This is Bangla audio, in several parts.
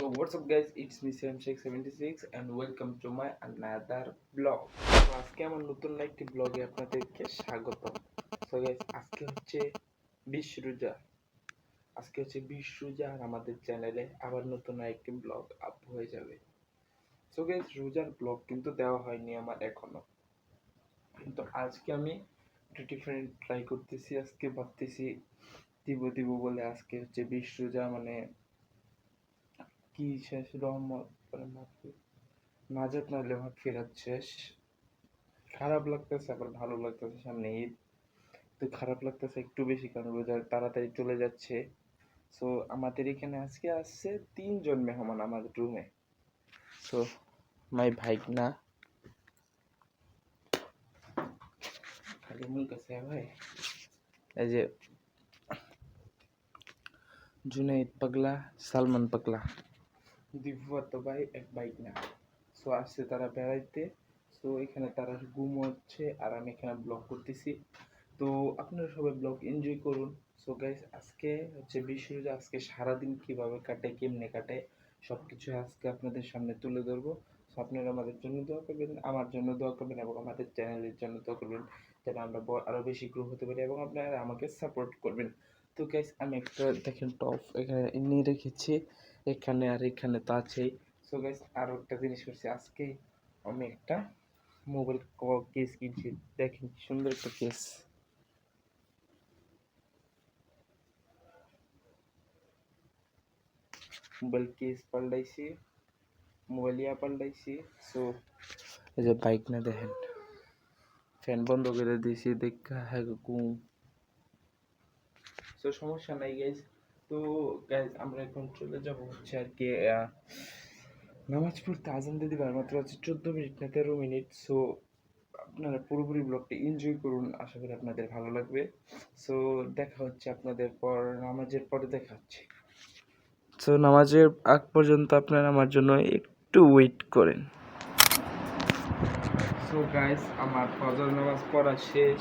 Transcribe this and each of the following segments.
So what's up guys, it's me Sam Sheikh 76 and welcome to my another vlog. তো আজকে আমার নতুন একটি ব্লগে আপনাদেরকে স্বাগত। সো গাইস আজকে হচ্ছে 20 রোজা। আর আমাদের চ্যানেলে আবার নতুন একটি ব্লগ আপ হয়ে যাবে। সো গাইস রোজার ব্লগ কিন্তু দেওয়া হয়নি আমার এখনো, কিন্তু আজকে আমি একটু ডিফারেন্ট ট্রাই করতেছি। আজকে ভাবতেছি দিব বলে। আজকে হচ্ছে 20 রোজা, মানে কি শেষ রহমত নাজাত নাহলে ভাত ফেরাত শেষ। খারাপ লাগতেছে আবার ভালো লাগতেছে, সামনে ঈদ। তো খারাপ লাগতেছে একটু বেশি, কারণ রোজা তাড়াতাড়ি চলে যাচ্ছে। সো আমাদের এখানে আজকে আসছে 3 জন মেহমান আমাদের রুমে। সো মাই ভাইগনা খালি মুখ কাছে ভাই, এই যে জুনাইদ পাগলা, সালমান পাগলা, দিব্যত ভাই, এক ভাইগনা। সো আসছে তারা বেড়াইতে। সো এখানে তারা ঘুমোচ্ছে আর আমি এখানে ব্লগ করতেছি। তো আপনারা সবাই ব্লগ এনজয় করুন। সো গাইস আজকে হচ্ছে রোজা। আজকে সারাদিন কিভাবে কাটে, কেমনে কাটে, সব কিছু আজকে আপনাদের সামনে তুলে ধরবো। সো আপনারা আমাদের জন্য দোয়া করবেন, আমার জন্য দোয়া করবেন এবং আমাদের চ্যানেলের জন্য দোয়া করবেন, যেন আমরা আরও বেশি গ্রো হতে পারি এবং আপনারা আমাকে সাপোর্ট করবেন। তো গাইস আমি একটা দেখেন টপ এখানে নিয়ে রেখেছি, এখানে আর এখানে তো আছেই। সো গাইস আরও একটা জিনিস করছি, আজকে আমি একটা মোবাইল কেস কিনছি। দেখেন কি সুন্দর একটা কেস। মোবাইল কেস পাল্টাইছি, মোবাইল পাল্টাইছি। সো এই যে বাইক না দেখেন, ফ্যান বন্ধ করে দিয়েছি দেখা হ্যাঁ ঘুম। সো সমস্যা নাই গাইজ। তো গাইজ আমরা এখন চলে যাব হচ্ছে আর কি নামাজ পড়তে। আজান দিয়ে দিবার মাত্র আছে 14 মিনিট না 13 মিনিট। সো আপনারা পুরোপুরি ব্লগটা এনজয় করুন, আশা করি আপনাদের ভালো লাগবে। সো দেখা হচ্ছে আপনাদের পর, নামাজের পরে দেখা হচ্ছে। সো নামাজের আগ পর্যন্ত আপনারা আমার জন্য একটু ওয়েট করেন। সো গাইস আমার ফজর নামাজ পড়া শেষ,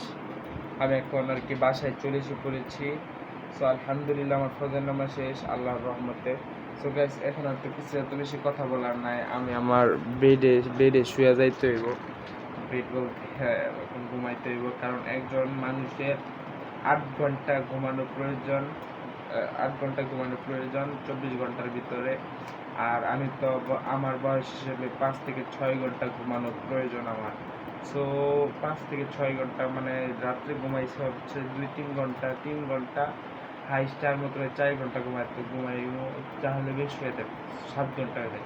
আমি এখন আর কি বাসায় চলে এসে পড়েছি। সো আলহামদুলিল্লাহ আমার ফজর নামাজ শেষ আল্লাহর রহমতে। সো গাইস এখন আর তো কিছু এত বেশি কথা বলার নাই, আমি আমার বেডে শুয়ে যাইতে হইব। বেড বলতে হ্যাঁ, এখন ঘুমাইতে হইব, কারণ একজন মানুষের 8 ঘন্টা ঘুমানো প্রয়োজন। 8 ঘন্টা ঘুমানো প্রয়োজন 24 ঘন্টার ভিতরে। আর আমি তো আমার বয়স হিসেবে 5 থেকে 6 ঘন্টা ঘুমানো প্রয়োজন আমার। সো 5 থেকে 6 ঘন্টা মানে রাত্রে ঘুমাইছে হচ্ছে 2-3 ঘন্টা, 3 ঘন্টা হাইস্ট, আর মতো 4 ঘন্টা ঘুমাই তাহলে বেশ হয়ে যায় 7 ঘন্টা হয়ে যায়।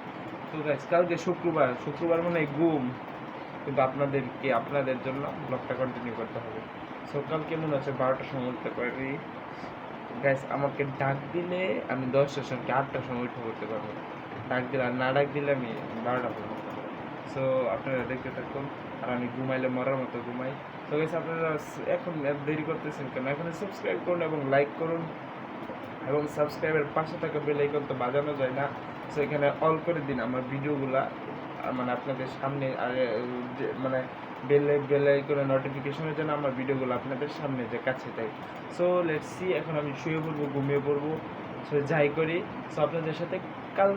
তো গাইস কালকে শুক্রবার মানে ঘুম, কিন্তু আপনাদের জন্য ব্লগটা কন্টিনিউ করতে হবে। সকাল কেমন আছে 12টার সময় উঠতে পারি গাইস। আমাকে ডাক দিলে আমি 10টার সময় 8টার সময় উঠে করতে পারবো। ডাক দিলে আর না ডাক দিলে আমি 12টা পর্যন্ত। সো আপনারা দেখতে থাকুন, আর আমি ঘুমাইলে মরার মতো ঘুমাই। তো গাইস আপনারা এখন দেরি করতেছেন কেন? এখন সাবস্ক্রাইব করুন এবং লাইক করুন, এবং সাবস্ক্রাইবের পাশে থাকা বেল আইকন তো বাজানো যায় না। সো এখানে অল করে দিন আমার ভিডিওগুলা, মানে আপনাদের সামনে মানে বেল আইকনের নোটিফিকেশনের জন্য আমার ভিডিওগুলো আপনাদের সামনে যে কাছে যায়। সো লেটস সি, এখন আমি শুয়ে পড়বো, ঘুমিয়ে পড়বো। সো যাই করি, সো আপনাদের সাথে কাল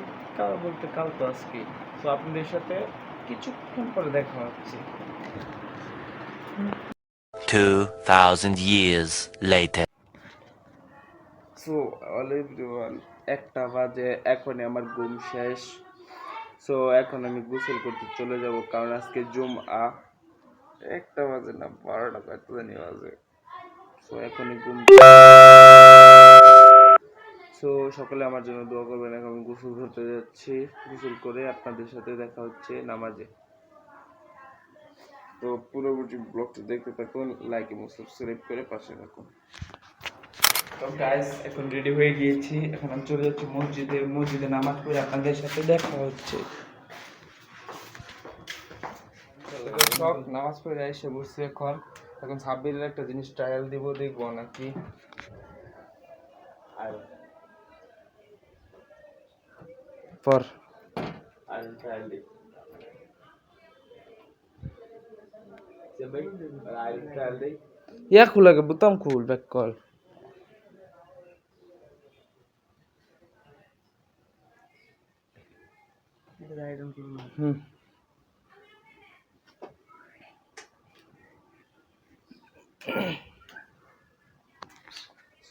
কাল তো আজকে। সো আপনাদের সাথে কিছুক্ষণ পরে দেখা হচ্ছে। 2000 years later. So all everyone, 1টা বাজে, এখনই আমার ঘুম শেষ। সো এখন আমি গোসল করতে চলে যাব, কারণ আজকে জুমআ। 1টা বাজে না 12টা কত জানি বাজে। সো এখনই ঘুম। সো সকলে আমার জন্য দোয়া করবেন। এখন আমি গোসল করতে যাচ্ছি, গোসল করে আপনাদের সাথে দেখা হচ্ছে নামাজে। তো পুরোপুরি ব্লগটা দেখতে থাকুন, লাইক এবং সাবস্ক্রাইব করে পাশে থাকুন। তো গাইস এখন রেডি হয়ে গিয়েছি, এখন আমি চলে যাচ্ছি মসজিদে নামাজ পড়ে আপনাদের সাথে দেখা হচ্ছে। সব নামাজ পড়ে এসে বসছি, এখন সাব্বিরের একটা জিনিস ট্রায়াল দিব, দেখবো নাকি। আর পর আর ট্রায়াল দিব, ইয়া খুলে বোতাম খুল ব্যাক কল। হুম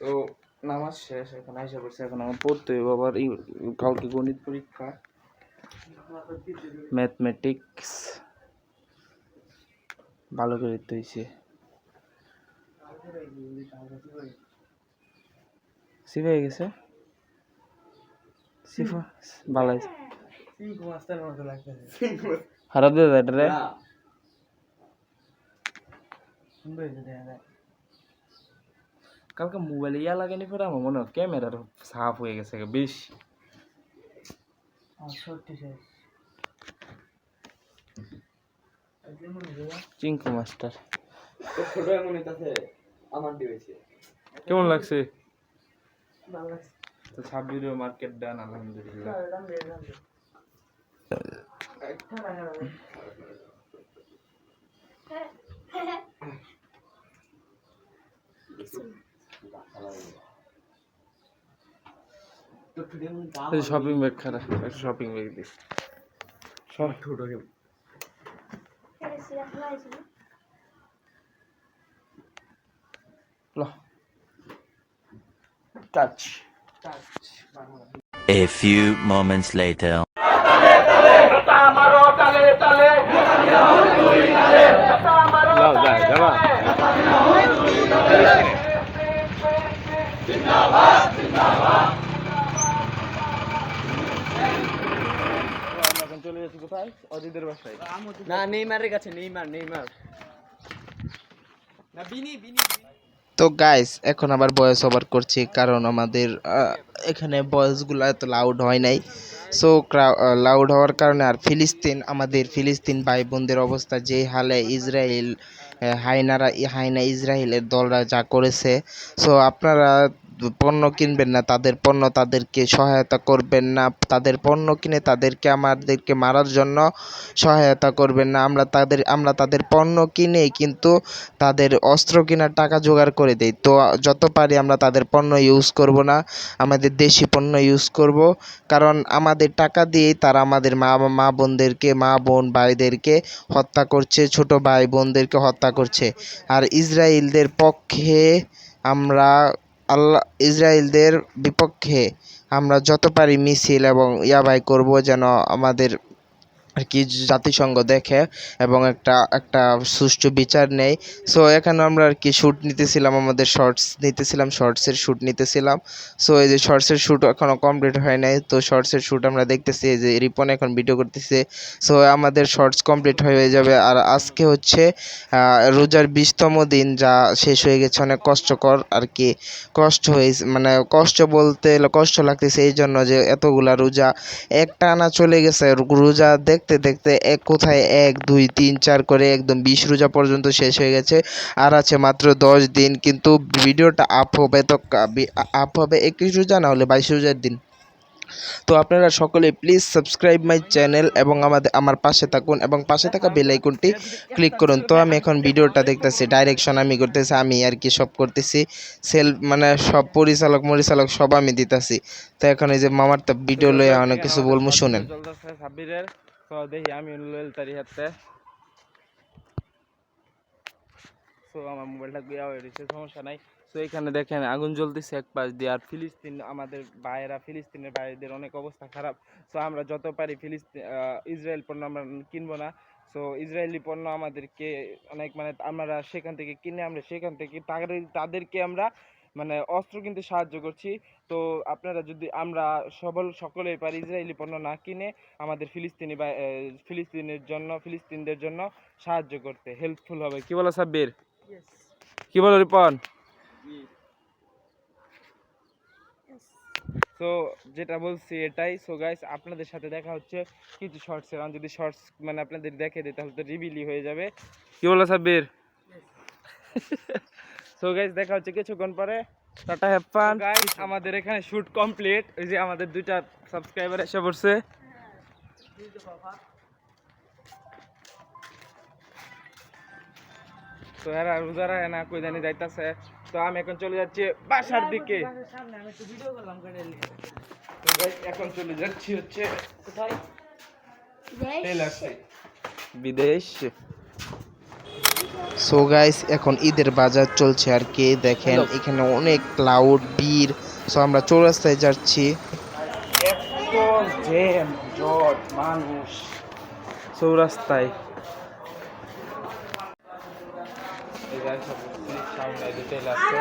তো নামাজ শেষ, এখন আইসা পড়ছে, এখন আমার পড়তে হইব আবার কালকে গণিত পরীক্ষা, ম্যাথমেটিক্স ভালো করে দিতে হয়েছে। সিফা হয়ে গেছে, সিফা ভালো হয়েছে, খারাপ দিয়ে দেয় এটা রে। কালকে মোবাইলে ইয়া লাগানি পরে আমার মনে হয় ক্যামেরার সাফ হয়ে গেছে বেশি। চিঙ্কু মাস্টার কেমন লাগছে? তো সাব্বিরের মার্কেট ডান আলহামদুলিল্লাহ। শপিং ব্যাগ খারাপ, একটা শপিং ব্যাগ দিস সব ছোট touch. A few moments later. চলে যাচ্ছি কোথায়? অজিতের বাসায়। না, নেইমারের কাছে। নেইমার না, বিনি। তো গাইস এখন আবার ভয়েস ওভার করছি, কারণ আমাদের এখানে ভয়েসগুলো এত লাউড হয় নাই। সো লাউড হওয়ার কারণে, আর আমাদের ফিলিস্তিন ভাই বোনদের অবস্থা যে হালে, ইসরায়েল হাইনা ইসরায়েলের দলরা যা করেছে। সো আপনারা পণ্য কিনবেন না তাদের পণ্য, তাদেরকে সহায়তা করবেন না তাদের পণ্য কিনে আমাদেরকে মারার জন্য সহায়তা করবেন না। আমরা তাদের পণ্য কিনে কিন্তু তাদের অস্ত্র কেনার টাকা জোগাড় করে দেই। তো যত পারি আমরা তাদের পণ্য ইউজ করব না, আমাদের দেশি পণ্য ইউজ করব, কারণ আমাদের টাকা দিয়েই তারা আমাদের মা বোন ভাইদেরকে হত্যা করছে, ছোট ভাই বোনদেরকে হত্যা করছে। আর ইসরায়েলদের বিপক্ষে আমরা যত পারি মিছিল এবং ইয়াবাই করব, যেন আমাদের আর কি জাতিসংঘ দেখে এবং একটা সুষ্ঠু বিচার নেয়। সো এখানে আমরা আর কি শ্যুট নিতেছিলাম, আমাদের শর্টসের শ্যুট নিতেছিলাম। সো এই যে শর্টসের শ্যুট এখনও কমপ্লিট হয় নাই, তো শর্টসের শ্যুট আমরা দেখতেছি, এই যে রিপন এখন ভিডিও করতেছে। সো আমাদের শর্টস কমপ্লিট হয়ে যাবে। আর আজকে হচ্ছে রোজার 20তম দিন, যা শেষ হয়ে গেছে, অনেক কষ্টকর আর কি। কষ্ট হয়েছে, মানে কষ্ট লাগতেছে এই জন্য যে এতগুলা রোজা একটানা চলে গেছে। রোজা দেখতে দেখতে কোথায় 1 2 3 4 করে একদম 20 রোজা পর্যন্ত শেষ হয়ে গেছে। আর আছে মাত্র 10 দিন, কিন্তু ভিডিওটা আপ হবে 21 রোজা, না হলে 22 রোজার দিন। তো আপনারা সকলে প্লিজ সাবস্ক্রাইব মাই চ্যানেল এবং আমার পাশে থাকুন এবং পাশে থাকা বেল আইকনটি ক্লিক করুন। তো আমি এখন ভিডিওটা দেখতেছি, ডাইরেকশন আমি করতেছি, আমি আর কি সব করতেছি, মানে সব পরিচালক সব আমি দিতেছি। তো এখন এই যে মামার তো ভিডিও লয়ে অনেক কিছু বলবো, শুনেন। সাব্বিরের তো দেখি আমি তারি হাতে। সো আমার মোবাইলটা দেওয়া হয়ে গেছে, সমস্যা নাই। তো এখানে দেখেন আগুন জ্বলতেছে এক পাশ দিয়ে, আর আমাদের ফিলিস্তিনের ভাইদের অনেক অবস্থা খারাপ। সো আমরা যত পারি ইসরায়েল পণ্য আমরা কিনবো না। সো ইসরায়েলি পণ্য আমাদেরকে অনেক, মানে আমরা সেখান থেকে কিনে তাদেরকে আমরা মানে অস্ত্র কিনতে সাহায্য করছি। তো আপনারা যদি আমরা সকলেই পারি ইসরায়েলি পণ্য না কিনে আমাদের ফিলিস্তিনদের জন্য সাহায্য করতে, হেল্পফুল হবে। কি বলো সাব্বির? কি বলো রিপন? তো যেটা বলছি এটাই। সো গাইস আপনাদের সাথে দেখা হচ্ছে কিছু শর্টসের, আমি যদি শর্টস মানে আপনাদের দেখে দিই তাহলে তো রিভিলই হয়ে যাবে। কি বলো সাব্বির? সো গাইস দেখা হচ্ছে কিছুক্ষণ পরে। Tata, have fun. গাইস আমাদের এখানে শুট কমপ্লিট। ওই যে আমাদের 2টা সাবস্ক্রাইবার এসে পড়ছে। তো এরা রোজারা না কই জানি যাইতাছে। তো আমি এখন চলে যাচ্ছি বাসার দিকে। তো গাইস এখন চলে যাচ্ছি হচ্ছে কোথায়? বিদেশ। সো গাইস এখন ঈদের বাজার চলছে আর কি দেখেন এখানে অনেক ক্লাউড ভিড়। সো আমরা চৌরাস্তায় যাচ্ছি। এত জ্যাম জট মানুষ চৌরাস্তায়। এই গাড়ি সব সামনে ডিটেইল আছে।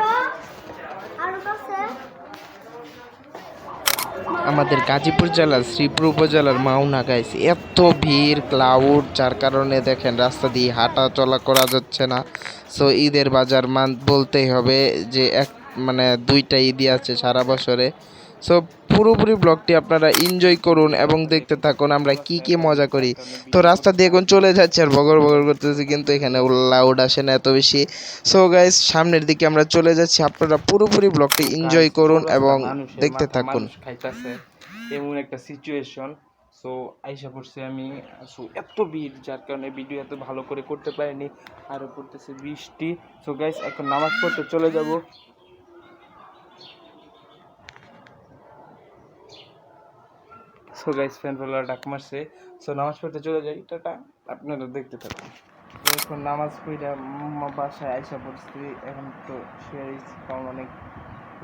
আমাদের গাজীপুর জেলার শ্রীপুর উপজেলার মাওনা গাইস এত ভিড় ক্লাউড যার কারণে দেখেন রাস্তা দিয়ে হাঁটা চলা করা যাচ্ছে না। সো ঈদের বাজার মান বলতেই হবে যে এক মানে দুইটা ঈদই আছে সারা বছরে। সো পুরোপুরি ব্লগটি আপনারা এনজয় করুন এবং দেখতে থাকুন আমরা কি কি মজা করি। তো রাস্তা দিয়ে এখন চলে যাচ্ছে আর বগর বগর করতেছি কিন্তু এখানে লাউড আসে না এত বেশি। সো গাইস সামনের দিকে আমরা চলে যাচ্ছি আপনারা পুরোপুরি ব্লগটি এনজয় করুন এবং দেখতে থাকুন। খাইতেছে এমন একটা সিচুয়েশন। সো আইসা পড়ছি আমি। সো এত ভিড় যার কারণে ভিডিও এত ভালো করে করতে পারিনি। আরও পড়তেছে বৃষ্টি। সো গাইস এখন নামাজ পড়তে চলে যাব। সো গাইস ফ্যান ফলোয়ার ডাক মারছে। সো নামাজ পড়তে চলে যাই। টাটা, আপনারা দেখতে থাকুন। তো এখন নামাজ পড়ে বাসায় আইসা পড়ছি। এখন তো অনেক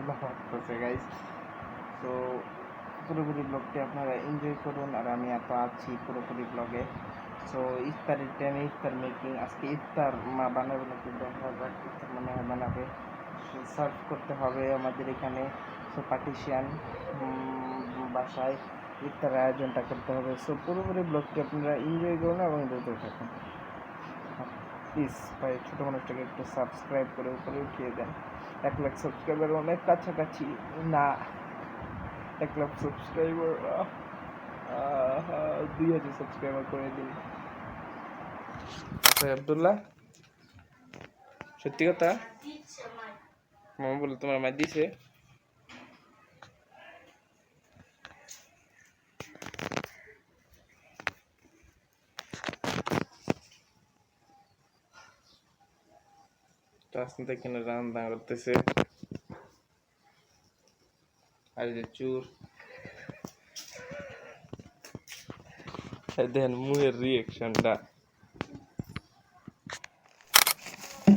লাগতেছে গাইস। তো পুরোপুরি ব্লগটি আপনারা এনজয় করুন আর আমি এত আছি পুরোপুরি ব্লগে। সো ইফতারের টাইমে ইফতার মেকিং। আজকে ইফতার মা বানাবে নাকি দেখা যাক। ইফতার মনে হয় বানাবে। সার্ভ করতে হবে আমাদের এখানে। সো পার্টিশিয়ান বাসায় ইফতারের আয়োজনটা করতে হবে। সো পুরোপুরি ব্লগটি আপনারা এনজয় করুন এবং দেখতে থাকুন। প্লিজ ভাই ছোটো মানুষটাকে একটু সাবস্ক্রাইব করে উপরে উঠিয়ে দেন। 1 লাখ সাবস্ক্রাইবার অনেক কাছাকাছি না। 1 লাখ সাবস্ক্রাইবার 2000 সাবস্ক্রাইবার করে দিন। আচ্ছা আব্দুল্লাহ, সত্যি কথা মামা বলে তোমার মা দিছে? রাস্তা কিনে রান্না করতেছে আর যে চুর দেখেন মুহের রিয়েকশনটা।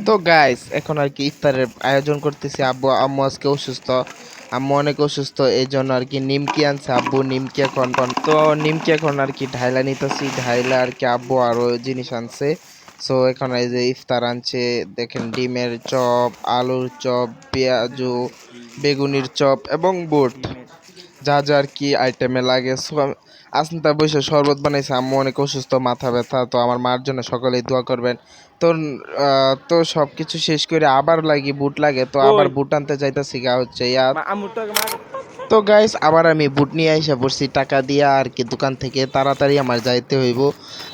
তো গাইস এখন আর কি ইফতারের আয়োজন করতেছি। আব্বু আম্মু আজকে অসুস্থ, আম্মু অনেক অসুস্থ এই জন্য আর কি নিমকি আনছে আব্বু। নিমকি এখন তো নিমকি এখন আর কি ঢাইলা নিতেছি। ঢাইলা আর কি আব্বু আরও জিনিস আনছে। সো এখন এই যে ইফতার আনছে দেখেন ডিমের চপ, আলুর চপ, পেঁয়াজু, বেগুনির চপ এবং বুট যা যা আর কি আইটেমে লাগে। সো আসন্তা বসে শরবত বানাইছে আম্মু অনেক অসুস্থ মাথা ব্যথা। তো আমার মার জন্য সকলেই দোয়া করবেন। তো তো সব কিছু শেষ করে আবার লাগি বুট লাগে। তো আবার বুট আনতে যাইতেছি গা হচ্ছে তো গাইস আবার আমি বুট নিয়ে আইসা পড়ছি টাকা দিয়া আর কি দোকান থেকে। তাড়াতাড়ি আমার যাইতে হইব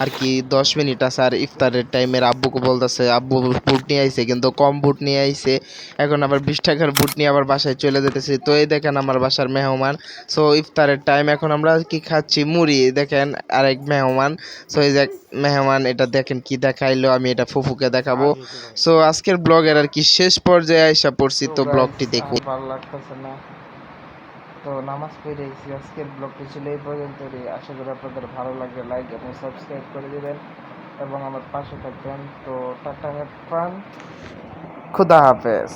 আর কি 10 মিনিট আছে আর ইফতারের টাইমের। আব্বুকে বলতেছে আব্বু বুট নিয়ে আইছে কিন্তু কম বুট নিয়ে আইছে। এখন আবার 20 টাকার বুট নিয়ে আবার বাসায় চলে যেতেছি। তো এই দেখেন আমার বাসার মেহমান। সো ইফতারের টাইম এখন আমরা কি খাচ্ছি মুড়ি। দেখেন আরেক মেহমান। সো এই যে মেহমান এটা দেখেন কি দেখাইলো, আমি এটা ফুফুকে দেখাবো। সো আজকের ব্লগের আর কি শেষ পর্যায়ে আইসা পড়ছি। তো ব্লগটি দেখুন। ভালো লাগতেছে না। তো নামাজ পড়ে এসেছি। আজকের ব্লগটি ছিল এই পর্যন্তই। আশা করি আপনাদের ভালো লাগবে। লাইক এবং সাবস্ক্রাইব করে দেবেন এবং আমার পাশে থাকবেন। তো টাটা, হ্যাভ ফান, খুদা হাফেজ।